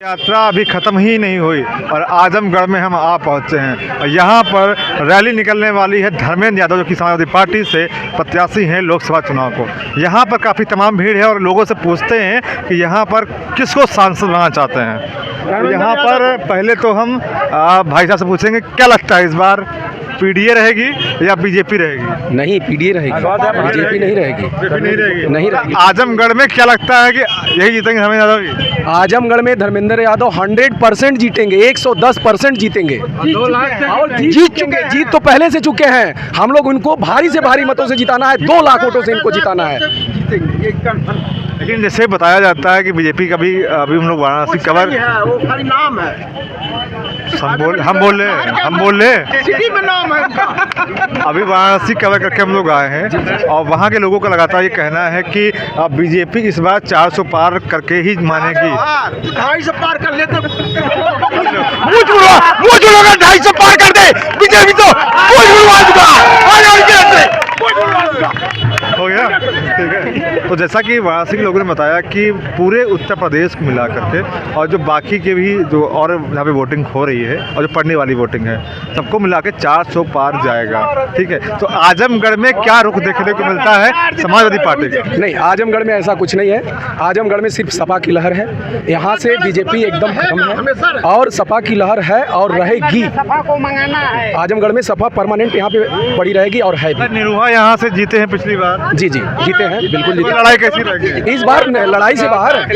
यात्रा अभी ख़त्म ही नहीं हुई और आजमगढ़ में हम आ पहुँचे हैं और यहाँ पर रैली निकलने वाली है धर्मेंद्र यादव जो कि समाजवादी पार्टी से प्रत्याशी हैं लोकसभा चुनाव को। यहाँ पर काफ़ी तमाम भीड़ है और लोगों से पूछते हैं कि यहाँ पर किसको सांसद बनाना चाहते हैं। तो यहाँ पर पहले तो हम भाई साहब से पूछेंगे क्या लगता है इस बार पीडीए रहेगी या बीजेपी रहेगी? नहीं, पीडीए रहेगी, बीजेपी नहीं रहेगी। नहीं रहेगी। आजमगढ़ में क्या लगता है कि यही जीतेंगे धर्मेंद्र यादव जी? आजमगढ़ में धर्मेंद्र यादव 100% जीतेंगे, 110% जीतेंगे। और जीत चुके, जीत तो पहले से चुके हैं। हम लोग उनको भारी से भारी मतों से जिताना है, 2 लाख वोटों से इनको जिताना है। लेकिन जैसे बताया जाता है कि बीजेपी का भी अभी हम लोग वाराणसी कवर वो खाली नाम है। हम बोल रहे सिटी में नाम है उनका। अभी वाराणसी कवर करके हम लोग आए हैं और वहाँ के लोगों का लगातार ये कहना है कि बीजेपी इस बार 400 पार करके ही मानेगी। 250 पार कर लेते। 250 पार कर दे बीजेपी तो हो गया। ठीक है, तो जैसा कि वाराणसी के लोगों ने बताया कि पूरे उत्तर प्रदेश को मिला करके और जो बाकी के भी जो और यहाँ पे वोटिंग हो रही है और जो पढ़ने वाली वोटिंग है सबको मिला के 400 पार जाएगा। ठीक है, तो आजमगढ़ में क्या रुख देखने को मिलता है समाजवादी पार्टी का? नहीं, आजमगढ़ में ऐसा कुछ नहीं है। आजमगढ़ में सिर्फ सपा की लहर है। यहाँ से बीजेपी एकदम खत्म है और सपा की लहर है और रहेगी। सपा को मंगाना है। आजमगढ़ में सपा परमानेंट यहाँ पे पड़ी रहेगी और है भी। निरुहा यहाँ से जीते हैं पिछली बार। जी जीते हैं, बिल्कुल जीते। लड़ाई कैसी रहेगी इस बार? लड़ाई से बाहर है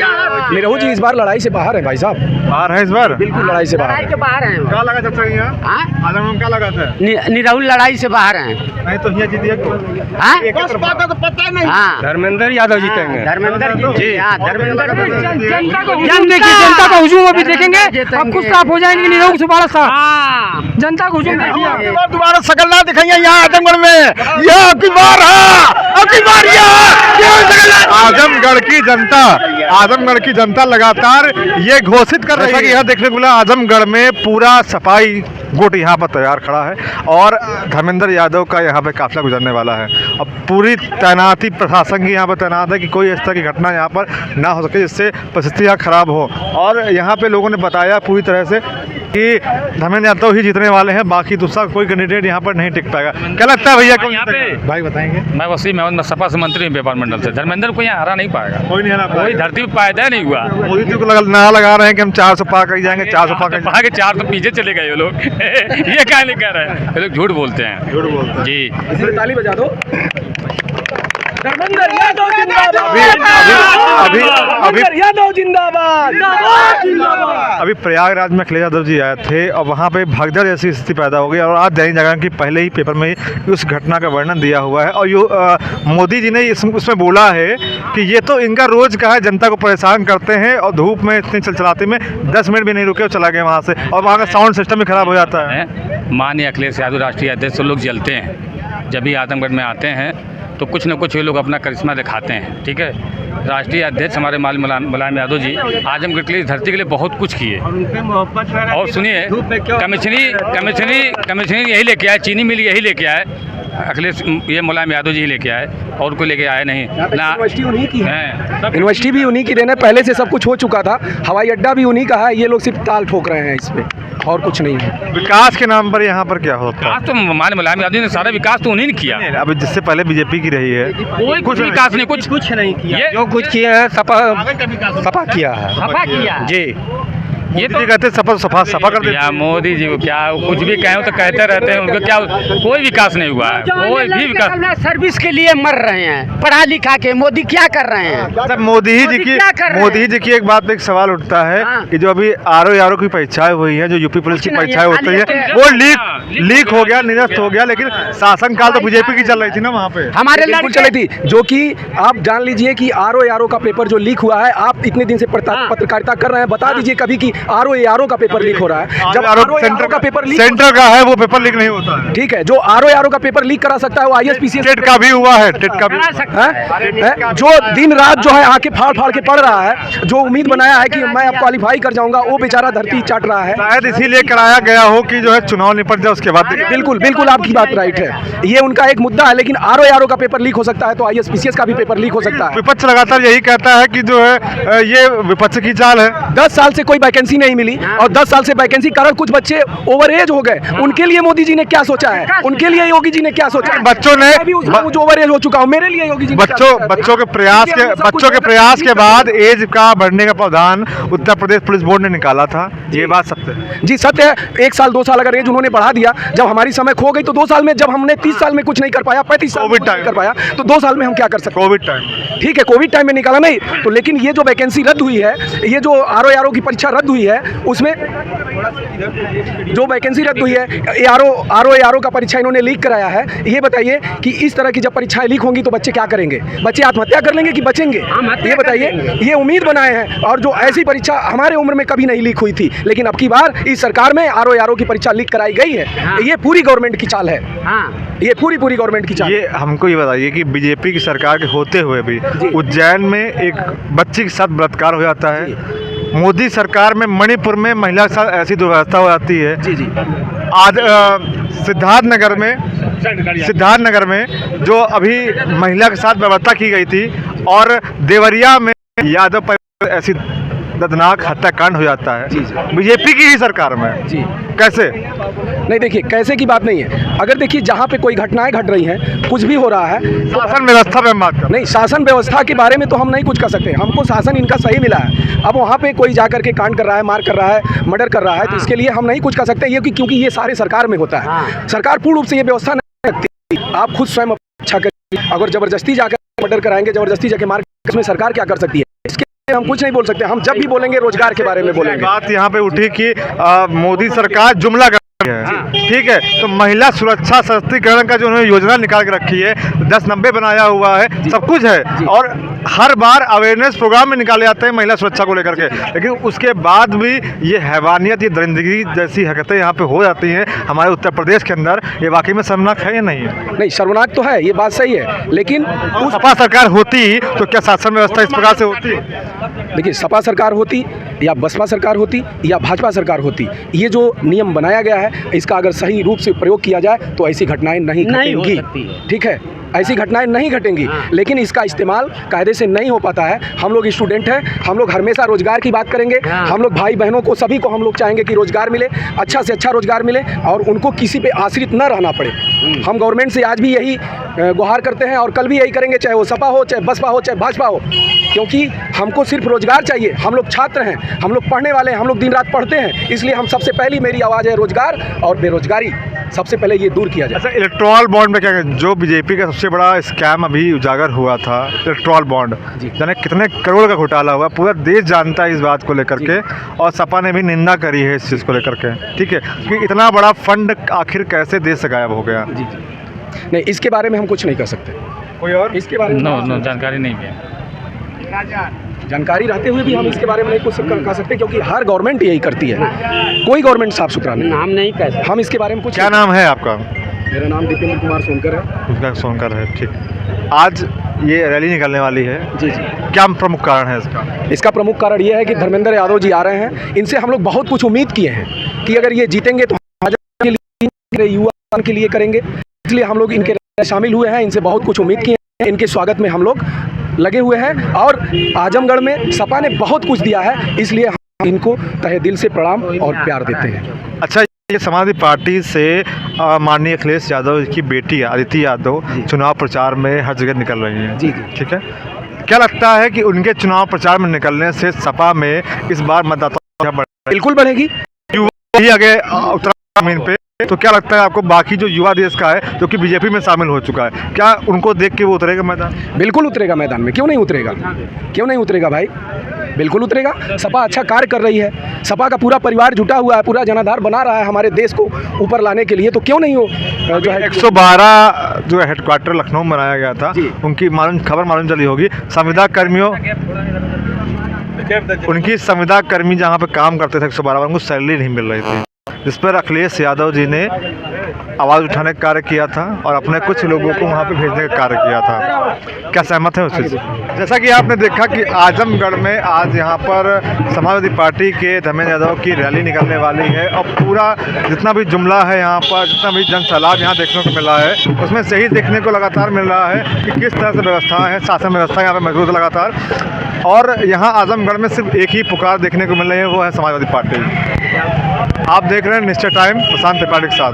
निरहू जी, इस बार लड़ाई से बाहर है भाई साहब। बाहर है इस बार? बिल्कुल लड़ाई से बाहर है। बाहर हैं। क्या लगा चाचा यहाँ आजमगढ़ में? क्या लगा था? निरहू लड़ाई से बाहर हैं। नहीं तो यहाँ जीतिए का तो पता नहीं। धर्मेंद्र यादव जीतेंगे। धर्मेंद्र जी, जनता का हुजूम अभी देखेंगे, अब कुछ साफ हो जाएंगे। निरहू सुबाड़ा साहब जनता को हुजूम दोबारा शकल ना दिखाइए यहाँ आजमगढ़ में। यह आजमगढ़ की जनता लगातार ये घोषित कर रही है कि यह देखने को मिला आजमगढ़ में पूरा सफाई गुट यहाँ पर तैयार खड़ा है और धर्मेंद्र यादव का यहाँ पे काफिला गुजरने वाला है। अब पूरी तैनाती प्रशासन की यहाँ पर तैनात है कि कोई इस तरह की घटना यहाँ पर ना हो सके जिससे परिस्थितियाँ खराब हो। और यहाँ पे लोगों ने बताया पूरी तरह से कि धर्मेंद्र यादव ही जीतने वाले हैं, बाकी दूसरा कोई कैंडिडेट यहाँ पर नहीं टिक पाएगा। क्या लगता है भैया? यहाँ पे भाई बताएंगे। मैं वसीम अहमद, मैं सपा से मंत्री हूँ व्यापार मंडल से। धर्मेंद्र को यहाँ हरा नहीं पाएगा, कोई नहीं हरा पाएगा। कोई धरती पे पैदा नहीं हुआ। मोदी जी को नारा लगा रहे हैं कि हम 400 पार कर जाएंगे, 400 पार कर आगे 4 तो पीछे चले गए ये लोग। ये क्या नहीं कह रहे हैं, ये लोग झूठ बोलते हैं। झूठ बोलते हैं जी। इसलिए ताली बजा दो। अभी प्रयागराज में अखिलेश यादव जी आए थे और वहाँ पे भगदड़ जैसी स्थिति पैदा हो गई और आज दैनिक जागरण की पहले ही पेपर में उस घटना का वर्णन दिया हुआ है और मोदी जी ने उसमें बोला है कि ये तो इनका रोज का है, जनता को परेशान करते हैं और धूप में इतनी चलाते में 10 मिनट भी नहीं रुके और चला गए वहाँ से और वहाँ का साउंड सिस्टम भी खराब हो जाता है। माननीय अखिलेश यादव राष्ट्रीय अध्यक्ष लोग जलते हैं जब भी आजमगढ़ में आते हैं तो कुछ न कुछ ये लोग अपना करिश्मा दिखाते हैं। ठीक है, राष्ट्रीय अध्यक्ष हमारे मुलायम यादव जी आजमगढ़ के लिए, धरती के लिए बहुत कुछ किए। और सुनिए, कमिश्नरी यही लेके आए, चीनी मिल यही लेके आए अखिलेश, ये मुलायम यादव जी ही लेके आए और कोई लेके आए नहीं। यूनिवर्सिटी उन्हीं की है, यूनिवर्सिटी भी उन्हीं की देन है। पहले से सब कुछ हो चुका था, हवाई अड्डा भी उन्हीं का है। ये लोग सिर्फ ताल ठोक रहे हैं, इसमें और कुछ नहीं है। विकास के नाम पर यहाँ पर क्या होता है? विकास तो हमारे मुलायम यादव ने सारा विकास तो उन्हीं ने किया। अभी जिससे पहले बीजेपी की रही है कोई कुछ विकास नहीं, कुछ नहीं किया। जो कुछ किया है सपा किया है जी। ये तो कहते सफा कर दिया मोदी जी को, क्या कुछ भी कहें तो कहते रहते हैं, उनको क्या कोई विकास नहीं हुआ है, कोई भी विकास। सर्विस के लिए मर रहे हैं पढ़ा लिखा के। मोदी क्या कर रहे हैं? मोदी जी की एक बात पे एक सवाल उठता है कि जो अभी आरओ की परीक्षाएं हुई हैं, जो यूपी पुलिस की परीक्षाएं होती है, वो लीक हो गया, निरस्त हो गया, लेकिन शासनकाल तो बीजेपी की चल रही थी ना वहाँ पे। हमारे बिल्कुल चल रही थी, जो कि आप जान लीजिए कि आरओ का पेपर जो लीक हुआ है, आप इतने दिन से पत्रकारिता कर रहे हैं, बता दीजिए कभी कि RO का पेपर लीक हो रहा है। जब RO का पेपर लीक सेंटर का है वो पेपर लीक नहीं होता है। ठीक है, जो RO का पेपर लीक करा सकता है वो ISPCS टेट का भी हुआ है, टेट का भी है, जो दिन रात जो है आके फाड़ फाड़ के पढ़ रहा है, जो उम्मीद बनाया है कि मैं अब क्वालिफाई कर जाऊंगा, वो बेचारा धरती चाट रहा है। शायद इसीलिए कराया गया हो कि जो है चुनाव निपट जाए उसके बाद। बिल्कुल बिल्कुल आपकी बात राइट है, ये उनका एक मुद्दा है, लेकिन RO का पेपर लीक हो सकता है तो ISPCS का भी पेपर लीक हो सकता है। विपक्ष लगातार यही कहता है कि जो है ये विपक्ष की चाल है। 10 साल से कोई वैकेंसी नहीं मिली और 10 साल से वैकेंसी कारण कुछ बच्चे ओवर एज हो गए, उनके लिए मोदी जी ने क्या सोचा है, उनके लिए योगी जी ने क्या सोचा है? बच्चों ने जो ओवर एज हो चुका हूं, मेरे लिए योगी जी ने क्या सोचा है? बच्चों के प्रयास के बाद एज का बढ़ने का प्रावधान उत्तर प्रदेश पुलिस बोर्ड ने निकाला था। ये बात सत्य है जी, सत्य है। 1 साल 2 साल अगर एज उन्होंने बढ़ा दिया, जब हमारी समय खो गई तो 2 साल में, जब हमने 30 साल में कुछ नहीं कर पाया, 35 साल में कुछ नहीं कर पाया, तो 2 साल में हम क्या कर सकते? Covid time. ठीक है, कोविड टाइम में निकाला नहीं तो, लेकिन ये जो वैकेंसी रद्द हुई है, ये जो RO की परीक्षा रद्द हुई है, उसमें जो वैकेंसी रद्द हुई है, RO का परीक्षा इन्होंने लीक कराया है। ये बताइए कि इस तरह की जब परीक्षाएं लीक होंगी तो बच्चे क्या करेंगे? बच्चे आत्महत्या कर लेंगे कि बचेंगे? ये बताइए। ये उम्मीद बनाए हैं, और जो ऐसी परीक्षा हमारे उम्र में कभी नहीं लीक हुई थी, लेकिन अब की बार इस सरकार में RO की परीक्षा लीक कराई गई है। ये पूरी गवर्नमेंट की चाल है, ये पूरी गवर्नमेंट की चाल। ये हमको ये बताइए कि बीजेपी की सरकार के होते हुए भी उज्जैन में एक बच्ची के साथ बलात्कार हो जाता है, मोदी सरकार में मणिपुर में महिला के साथ ऐसी दुर्व्यवस्था हो जाती है। जी जी, आज सिद्धार्थनगर में जो अभी महिला के साथ व्यवस्था की गई थी, और देवरिया में यादव पर ऐसी दर्दनाक हत्याकांड हो जाता है बीजेपी की ही सरकार में। जी कैसे? नहीं, देखिए कैसे की बात नहीं है। अगर देखिए जहाँ पे कोई घटनाएं घट रही हैं, कुछ भी हो रहा है, शासन व्यवस्था में बात कर नहीं, शासन व्यवस्था के बारे में तो हम नहीं कुछ कर सकते। हमको शासन इनका सही मिला है। अब वहाँ पे कोई जाकर के कांड कर रहा है, मार कर रहा है, मर्डर कर रहा है, तो इसके लिए हम नहीं कुछ कर सकते, ये क्योंकि ये सारे सरकार में होता है। सरकार पूर्ण रूप से ये व्यवस्था नहीं रखती। आप खुद स्वयं अच्छा करिए, अगर जबरदस्ती जाकर मर्डर कराएंगे, जबरदस्ती जाकर मार, इसमें सरकार क्या कर सकती है? हम कुछ नहीं बोल सकते। हम जब भी बोलेंगे रोजगार के बारे में बोलेंगे। बात यहाँ पे उठी कि मोदी सरकार जुमला कर रही है, ठीक है, तो महिला सुरक्षा सशक्तिकरण का जो उन्होंने योजना निकाल के रखी है, 10-90 बनाया हुआ है, सब कुछ है, और हर बार अवेयरनेस प्रोग्राम में निकाले जाते हैं महिला सुरक्षा को लेकर के, लेकिन उसके बाद भी ये हैवानियत, ये दरिंदगी जैसी हरकतें यहाँ पे हो जाती हैं हमारे उत्तर प्रदेश के अंदर। ये वाकई में शर्मनाक है या नहीं है? नहीं, शर्मनाक तो है, ये बात सही है, लेकिन सपा सरकार होती तो क्या शासन व्यवस्था इस प्रकार से होती? देखिए, सपा सरकार होती या बसपा सरकार होती या भाजपा सरकार होती, ये जो नियम बनाया गया है, इसका अगर सही रूप से प्रयोग किया जाए तो ऐसी घटनाएं नहीं घटेंगी। ठीक है, ऐसी घटनाएं नहीं घटेंगी, लेकिन इसका इस्तेमाल कायदे से नहीं हो पाता है। हम लोग स्टूडेंट हैं, हम लोग हमेशा रोजगार की बात करेंगे। हम लोग भाई बहनों को, सभी को हम लोग चाहेंगे कि रोजगार मिले, अच्छा से अच्छा रोजगार मिले, और उनको किसी पे आश्रित न रहना पड़े। हम गवर्नमेंट से आज भी यही गुहार करते हैं और कल भी यही करेंगे, चाहे वो सपा हो, चाहे बसपा हो, चाहे भाजपा हो, क्योंकि हमको सिर्फ रोजगार चाहिए। हम लोग छात्र हैं, हम लोग पढ़ने वाले हैं, हम लोग दिन रात पढ़ते हैं, इसलिए हम सबसे पहली मेरी आवाज़ है रोजगार और बेरोजगारी, सबसे पहले ये दूर किया जाए। अच्छा, इलेक्ट्रॉल बॉन्ड में क्या जो बीजेपी का सबसे बड़ा स्कैम अभी उजागर हुआ था, इलेक्ट्रॉल बॉन्ड, जाने कितने करोड़ का घोटाला हुआ, पूरा देश जानता है इस बात को लेकर के, और सपा ने भी निंदा करी है इस चीज़ को लेकर के, ठीक है, कि इतना बड़ा फंड आखिर कैसे देश से गायब हो गया? जी, नहीं, इसके बारे में हम कुछ नहीं कर सकते। कोई और इसके बारे में नो जानकारी नहीं है। जानकारी रहते हुए भी हम इसके बारे में नहीं कुछ कह सकते, क्योंकि हर गवर्नमेंट यही करती है, कोई गवर्नमेंट साफ सुथरा नहीं। हम नहीं कह सकते, हम इसके बारे में कुछ। क्या नाम है आपका? मेरा नाम दीपेंद्र कुमार सोनकर है। उसका सोनकर है, ठीक। आज ये रैली निकलने वाली है, जी जी, क्या प्रमुख कारण है इसका? इसका प्रमुख कारण ये है कि धर्मेंद्र यादव जी आ रहे हैं। इनसे हम लोग बहुत कुछ उम्मीद किए हैं कि अगर ये जीतेंगे तो भाजपा के लिए, युवा के लिए करेंगे, इसलिए हम लोग इनके शामिल हुए हैं। इनसे बहुत कुछ उम्मीद किए हैं, इनके स्वागत में हम लोग लगे हुए हैं, और आजमगढ़ में सपा ने बहुत कुछ दिया है, इसलिए हम इनको तहे दिल से प्रणाम और प्यार देते हैं। अच्छा, ये समाजवादी पार्टी से माननीय अखिलेश यादव की बेटी अदिति यादव चुनाव प्रचार में हर जगह निकल रही हैं, जी जी, ठीक है, क्या लगता है कि उनके चुनाव प्रचार में निकलने से सपा में इस बार मतदाता बिल्कुल बढ़ेगी, युवा ही आगे उतरा जमीन पे, तो क्या लगता है आपको बाकी जो युवा देश का है जो कि बीजेपी में शामिल हो चुका है, क्या उनको देख के वो उतरेगा मैदान? बिल्कुल उतरेगा मैदान में, क्यों नहीं उतरेगा, क्यों नहीं उतरेगा भाई, बिल्कुल उतरेगा। सपा अच्छा कार्य कर रही है, सपा का पूरा परिवार जुटा हुआ है, पूरा जनाधार बना रहा है हमारे देश को ऊपर लाने के लिए, तो क्यों नहीं हो जो है 112 जो हेडक्वार्टर लखनऊ में बनाया गया था, उनकी खबर मालूम चली होगी, संविदा कर्मियों उनकी संविदा कर्मी जहाँ पे काम करते थे 112 उनको सैलरी नहीं मिल रही थी, जिस पर अखिलेश यादव जी ने आवाज़ उठाने का कार्य किया था और अपने कुछ लोगों को वहाँ पे भेजने का कार्य किया था। क्या सहमत है उस चीज़ से? जैसा कि आपने देखा कि आजमगढ़ में आज यहाँ पर समाजवादी पार्टी के धर्मेंद्र यादव की रैली निकलने वाली है और पूरा जितना भी जुमला है यहाँ पर, जितना भी जनसैलाब यहाँ देखने को मिल रहा है, उसमें सही देखने को लगातार मिल रहा है कि किस तरह से व्यवस्था है, शासन व्यवस्था यहाँ पर मजबूत है लगातार। और यहाँ आजमगढ़ में सिर्फ एक ही पुकार देखने को मिल रही है, वो है समाजवादी पार्टी। आप देख रहे हैं निश्चय टाइम प्रशांत त्रिपाठी के साथ।